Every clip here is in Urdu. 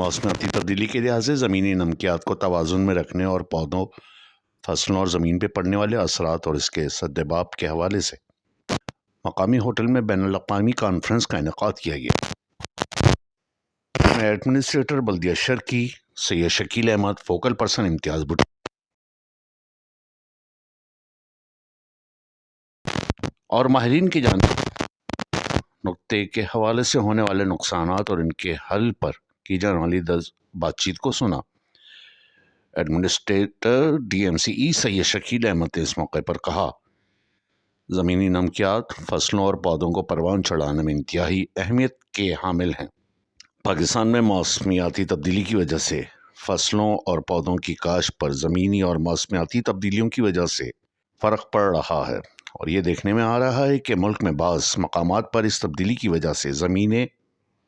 موسمیاتی تبدیلی کے لحاظ سے زمینی نمکیات کو توازن میں رکھنے اور پودوں، فصلوں اور زمین پہ پڑنے والے اثرات اور اس کے سدباب کے حوالے سے مقامی ہوٹل میں بین الاقوامی کانفرنس کا انعقاد کیا گیا۔ ایڈمنسٹریٹر بلدیہ شرقی سید شکیل احمد، فوکل پرسن امتیاز بھٹو اور ماہرین کی جانب نقطے کے حوالے سے ہونے والے نقصانات اور ان کے حل پر کی جانے والی بات چیت کو سنا۔ Administrator D M C E Syed Shakeel Ahmad نے اس موقع پر کہا، زمینی نمکیات فصلوں اور پودوں کو پروان چڑھانے میں انتہائی اہمیت کے حامل ہیں۔ پاکستان میں موسمیاتی تبدیلی کی وجہ سے فصلوں اور پودوں کی کاشت پر زمینی اور موسمیاتی تبدیلیوں کی وجہ سے فرق پڑ رہا ہے، اور یہ دیکھنے میں آ رہا ہے کہ ملک میں بعض مقامات پر اس تبدیلی کی وجہ سے زمینیں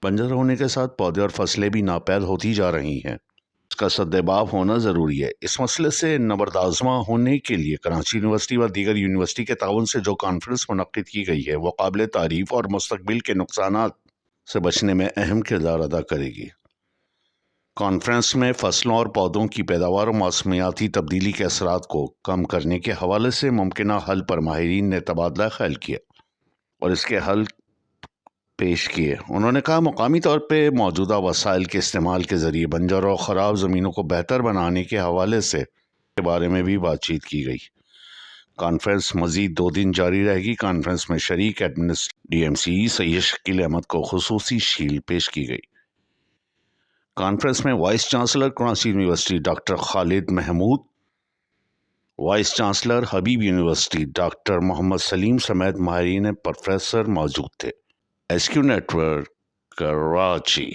بنجر ہونے کے ساتھ پودے اور فصلیں بھی ناپید ہوتی جا رہی ہیں۔ اس کا سدباب ہونا ضروری ہے۔ اس مسئلے سے نبردآزما ہونے کے لیے کراچی یونیورسٹی و دیگر یونیورسٹی کے تعاون سے جو کانفرنس منعقد کی گئی ہے وہ قابل تعریف اور مستقبل کے نقصانات سے بچنے میں اہم کردار ادا کرے گی۔ کانفرنس میں فصلوں اور پودوں کی پیداوار اور موسمیاتی تبدیلی کے اثرات کو کم کرنے کے حوالے سے ممکنہ حل پر ماہرین نے تبادلہ خیال کیا اور اس کے حل پیش کیے۔ انہوں نے کہا، مقامی طور پہ موجودہ وسائل کے استعمال کے ذریعے بنجر اور خراب زمینوں کو بہتر بنانے کے حوالے سے کے بارے میں بھی بات چیت کی گئی۔ کانفرنس مزید 2 دن جاری رہے گی۔ کانفرنس میں شریک administrator D M C E Syed Shakeel Ahmed کو خصوصی شیلڈ پیش کی گئی۔ کانفرنس میں vice chancellor Karachi university doctor Khalid Mahmood, vice chancellor Habib university doctor Muhammad Saleem سمیت ماہرین پروفیسر موجود تھے۔ S Q network, Karachi.